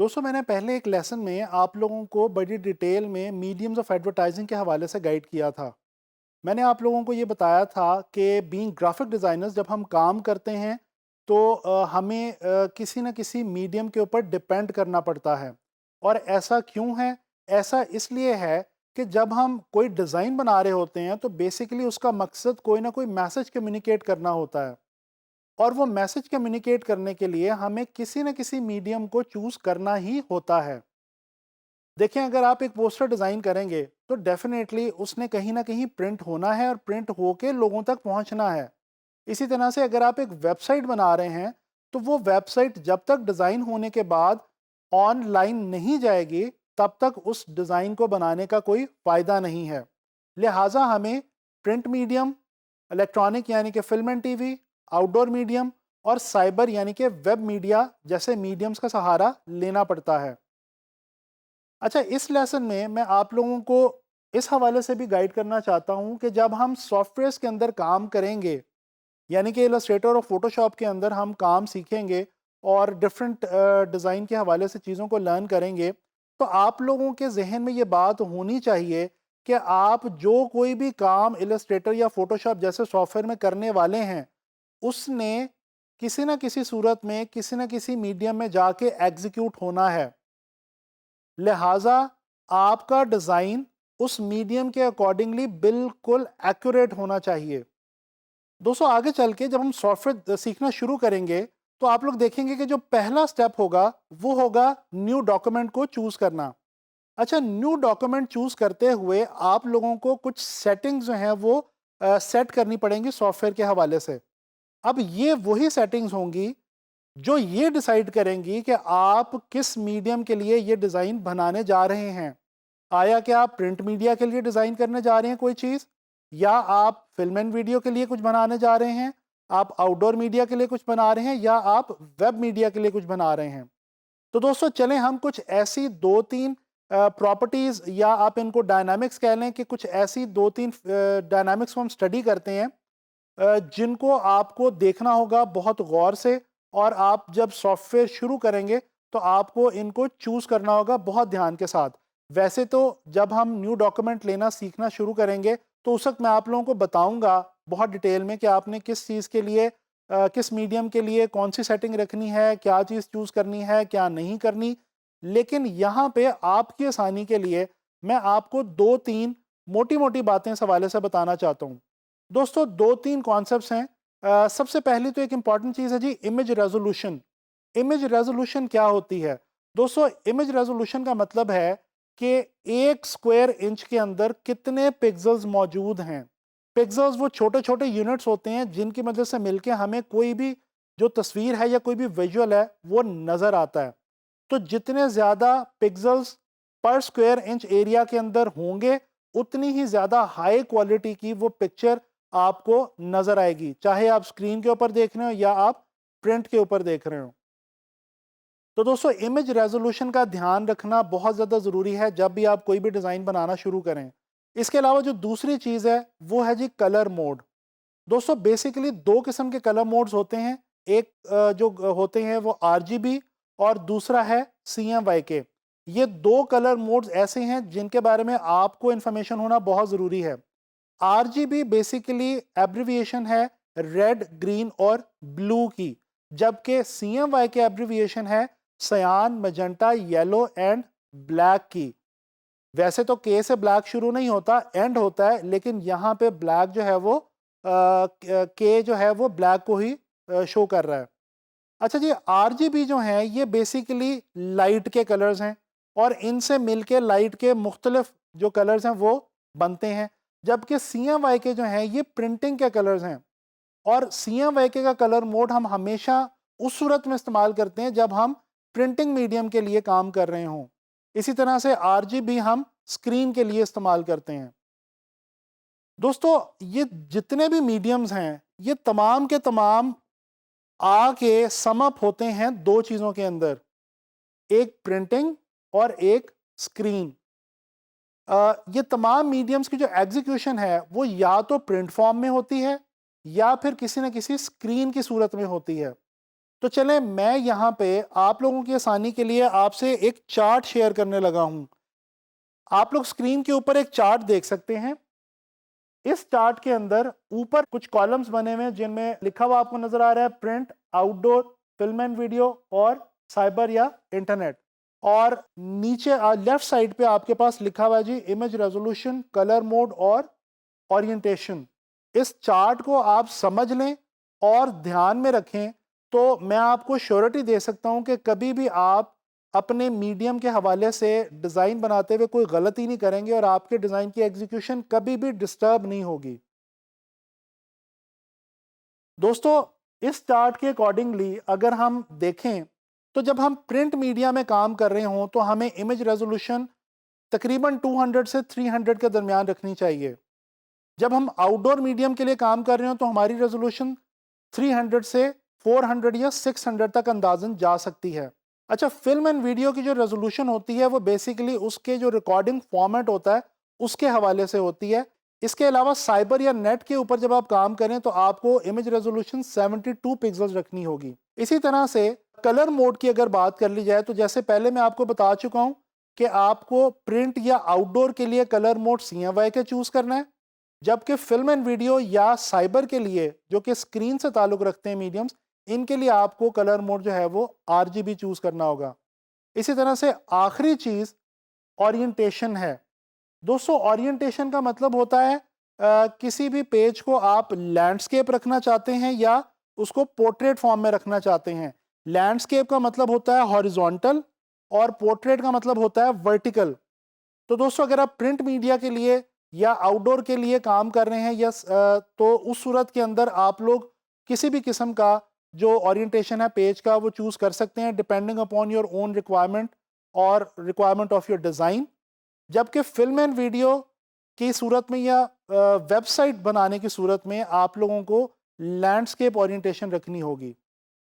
दोस्तों मैंने पहले एक लेसन में आप लोगों को बड़ी डिटेल में मीडियम्स ऑफ एडवर्टाइजिंग के हवाले से गाइड किया था। मैंने आप लोगों को ये बताया था कि बीइंग ग्राफिक डिज़ाइनर्स जब हम काम करते हैं तो हमें किसी न किसी मीडियम के ऊपर डिपेंड करना पड़ता है। और ऐसा क्यों है? ऐसा इसलिए है कि जब हम कोई डिज़ाइन बना रहे होते हैं तो बेसिकली उसका मकसद कोई ना कोई मैसेज कम्युनिकेट करना होता है। और वो मैसेज कम्युनिकेट करने के लिए हमें किसी न किसी मीडियम को चूज़ करना ही होता है। देखिए, अगर आप एक पोस्टर डिज़ाइन करेंगे तो डेफ़िनेटली उसने कहीं न कहीं प्रिंट होना है और प्रिंट होके लोगों तक पहुँचना है। इसी तरह से अगर आप एक वेबसाइट बना रहे हैं, तो वो वेबसाइट जब तक डिज़ाइन होने के बाद ऑनलाइन नहीं जाएगी, तब तक उस डिज़ाइन को बनाने का कोई फ़ायदा नहीं है। लिहाज़ा हमें प्रिंट मीडियम, इलेक्ट्रॉनिक यानी कि film and TV, outdoor medium और साइबर यानी कि वेब मीडिया जैसे मीडियम्स का सहारा लेना पड़ता है। अच्छा, इस लेसन में मैं आप लोगों को इस हवाले से भी गाइड करना चाहता हूँ कि जब हम सॉफ्टवेयर्स के अंदर काम करेंगे, यानी कि इलस्ट्रेटर और फोटोशॉप के अंदर हम काम सीखेंगे और डिफरेंट डिज़ाइन के हवाले से चीज़ों को लर्न करेंगे, तो आप लोगों के जहन में ये बात होनी चाहिए कि आप जो कोई भी काम इलस्ट्रेटर या फोटोशॉप जैसे सॉफ्टवेयर में करने वाले हैं, उसने किसी न किसी सूरत में किसी न किसी मीडियम में जाके एग्जीक्यूट होना है। लिहाजा आपका डिज़ाइन उस मीडियम के अकॉर्डिंगली बिल्कुल एक्यूरेट होना चाहिए। दोस्तों, आगे चल के जब हम सॉफ्टवेयर सीखना शुरू करेंगे तो आप लोग देखेंगे कि जो पहला स्टेप होगा वो होगा न्यू डॉक्यूमेंट को चूज करना। अच्छा, न्यू डॉक्यूमेंट चूज करते हुए आप लोगों को कुछ सेटिंग्स जो हैं वो सेट करनी पड़ेंगी सॉफ्टवेयर के हवाले से। अब ये वही सेटिंग्स होंगी जो ये डिसाइड करेंगी कि आप किस मीडियम के लिए ये डिज़ाइन बनाने जा रहे हैं। आया कि आप प्रिंट मीडिया के लिए डिज़ाइन करने जा रहे हैं कोई चीज़, या आप फिल्म एंड वीडियो के लिए कुछ बनाने जा रहे हैं, आप आउटडोर मीडिया के लिए कुछ बना रहे हैं, या आप वेब मीडिया के लिए कुछ बना रहे हैं। तो दोस्तों चलें हम कुछ ऐसी 2-3 प्रॉपर्टीज़, या आप इनको डायनामिक्स कह लें, कि कुछ ऐसी 2-3 डायनामिक्स को हम स्टडी करते हैं जिनको आपको देखना होगा बहुत गौर से। और आप जब सॉफ्टवेयर शुरू करेंगे तो आपको इनको चूज़ करना होगा बहुत ध्यान के साथ। वैसे तो जब हम न्यू डॉक्यूमेंट लेना सीखना शुरू करेंगे तो उस वक्त मैं आप लोगों को बताऊंगा बहुत डिटेल में कि आपने किस चीज़ के लिए किस मीडियम के लिए कौन सी सेटिंग रखनी है, क्या चीज़ चूज़ करनी है, क्या नहीं करनी। लेकिन यहाँ पे आपकी आसानी के लिए मैं आपको 2-3 मोटी-मोटी बातें इस हवाले से बताना चाहता हूँ। दोस्तों, 2-3 कॉन्सेप्ट्स हैं। सबसे पहली तो एक इंपॉर्टेंट चीज़ है जी, इमेज रेजोल्यूशन। इमेज रेजोल्यूशन क्या होती है? दोस्तों, इमेज रेजोल्यूशन का मतलब है कि 1 स्क्वायर इंच के अंदर कितने पिक्सेल्स मौजूद हैं। पिक्सेल्स वो छोटे-छोटे यूनिट्स होते हैं जिनकी मदद से मिलके हमें कोई भी जो तस्वीर है या कोई भी विजुअल है वो नज़र आता है। तो जितने ज़्यादा पिक्सेल्स पर स्क्वायर इंच एरिया के अंदर होंगे, उतनी ही ज़्यादा हाई क्वालिटी की वो पिक्चर आपको नज़र आएगी, चाहे आप स्क्रीन के ऊपर देख रहे हो या आप प्रिंट के ऊपर देख रहे हो। तो दोस्तों, इमेज रेजोल्यूशन का ध्यान रखना बहुत ज़्यादा ज़रूरी है जब भी आप कोई भी डिज़ाइन बनाना शुरू करें। इसके अलावा जो दूसरी चीज़ है वो है जी कलर मोड। दोस्तों, बेसिकली 2 किस्म के कलर मोड्स होते हैं। एक होते हैं वो आरजीबी, और दूसरा है सीएमवाईके। ये 2 कलर मोड्स ऐसे हैं जिनके बारे में आपको इन्फॉर्मेशन होना बहुत ज़रूरी है। आरजीबी बेसिकली एब्रिविएशन है रेड, ग्रीन और ब्लू की, जबकि सीएमवाईके एब्रिविएशन है सयान, मजेंटा, येलो एंड ब्लैक की। वैसे तो के से ब्लैक शुरू नहीं होता, एंड होता है, लेकिन यहाँ पे ब्लैक जो है वो के जो है वो ब्लैक को ही शो कर रहा है। अच्छा जी, आरजीबी जो हैं ये बेसिकली लाइट के कलर्स हैं, और इनसे मिलके लाइट के मुख्तलिफ जो कलर्स हैं वो बनते हैं। जबकि सीएमवाईके जो हैं ये प्रिंटिंग के कलर्स हैं। और सीएमवाईके का कलर मोड हम हमेशा उस सूरत में इस्तेमाल करते हैं जब हम प्रिंटिंग मीडियम के लिए काम कर रहे हों। इसी तरह से आरजीबी हम स्क्रीन के लिए इस्तेमाल करते हैं। दोस्तों, ये जितने भी मीडियम्स हैं ये तमाम के तमाम आके सम अप होते हैं 2 चीज़ों के अंदर, एक प्रिंटिंग और एक स्क्रीन। ये तमाम मीडियम्स की जो एग्जीक्यूशन है वो या तो प्रिंट फॉर्म में होती है या फिर किसी न किसी स्क्रीन की सूरत में होती है। तो चलें मैं यहाँ पे आप लोगों की आसानी के लिए आपसे एक चार्ट शेयर करने लगा हूँ। आप लोग स्क्रीन के ऊपर एक चार्ट देख सकते हैं। इस चार्ट के अंदर ऊपर कुछ कॉलम्स बने हुए हैं जिनमें लिखा हुआ आपको नजर आ रहा है print, outdoor, film and video और साइबर या इंटरनेट। और नीचे लेफ्ट साइड पे आपके पास लिखा हुआ है जी इमेज रेजोल्यूशन, कलर मोड और ओरिएंटेशन। इस चार्ट को आप समझ लें और ध्यान में रखें तो मैं आपको श्योरिटी दे सकता हूं कि कभी भी आप अपने मीडियम के हवाले से डिज़ाइन बनाते हुए कोई गलती नहीं करेंगे और आपके डिज़ाइन की एग्जीक्यूशन कभी भी डिस्टर्ब नहीं होगी। दोस्तों, इस चार्ट के अकॉर्डिंगली अगर हम देखें तो जब हम प्रिंट मीडिया में काम कर रहे हों तो हमें इमेज रेजोल्यूशन तकरीबन 200 से 300 के दरमियान रखनी चाहिए। जब हम आउटडोर मीडियम के लिए काम कर रहे हो तो हमारी रेजोल्यूशन 300 से 400 या 600 तक अंदाजन जा सकती है। अच्छा, फिल्म एंड वीडियो की जो रेजोल्यूशन होती है वो बेसिकली उसके जो रिकॉर्डिंग फॉर्मेट होता है उसके हवाले से होती है। इसके अलावा साइबर या नेट के ऊपर जब आप काम करें तो आपको इमेज रेजोल्यूशन 72 पिक्सल्स रखनी होगी। इसी तरह से कलर मोड की अगर बात कर ली जाए तो जैसे पहले मैं आपको बता चुका हूं कि आपको प्रिंट या आउटडोर के लिए कलर मोड CMYK के चूज करना है, जबकि फिल्म एंड वीडियो या साइबर के लिए जो कि स्क्रीन से ताल्लुक रखते हैं मीडियम्स, इनके लिए आपको कलर मोड जो है वो RGB चूज करना होगा। इसी तरह से आखिरी चीज ओरिएंटेशन है। दोस्तों, ओरिएंटेशन का मतलब होता है किसी भी पेज को आप लैंडस्केप रखना चाहते हैं या उसको पोर्ट्रेट फॉर्म में रखना चाहते हैं। लैंडस्केप का मतलब होता है हॉरिजॉन्टल और पोर्ट्रेट का मतलब होता है वर्टिकल। तो दोस्तों, अगर आप प्रिंट मीडिया के लिए या आउटडोर के लिए काम कर रहे हैं या तो उस सूरत के अंदर आप लोग किसी भी किस्म का जो ओरिएंटेशन है पेज का वो चूज कर सकते हैं depending upon your own requirement और रिक्वायरमेंट ऑफ योर डिज़ाइन। जबकि फिल्म एंड वीडियो की सूरत में या वेबसाइट बनाने की सूरत में आप लोगों को लैंडस्केप ओरिएंटेशन रखनी होगी।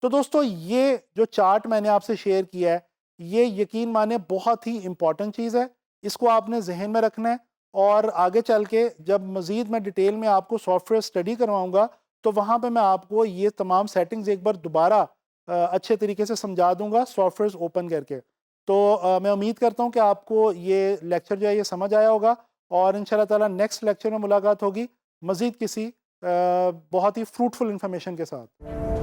तो दोस्तों, ये जो चार्ट मैंने आपसे शेयर किया है ये यकीन माने बहुत ही इंपॉर्टेंट चीज़ है। इसको आपने जहन में रखना है और आगे चल के जब मज़ीद मैं डिटेल में आपको सॉफ्टवेयर स्टडी करवाऊंगा तो वहाँ पे मैं आपको ये तमाम सेटिंग्स एक बार दोबारा अच्छे तरीके से समझा दूंगा सॉफ्टवेयर ओपन करके। तो मैं उम्मीद करता हूँ कि आपको ये लेक्चर जो है ये समझ आया होगा और इंशाल्लाह ताला नेक्स्ट लेक्चर में मुलाकात होगी मज़ीद किसी बहुत ही फ्रूटफुल इंफॉर्मेशन के साथ।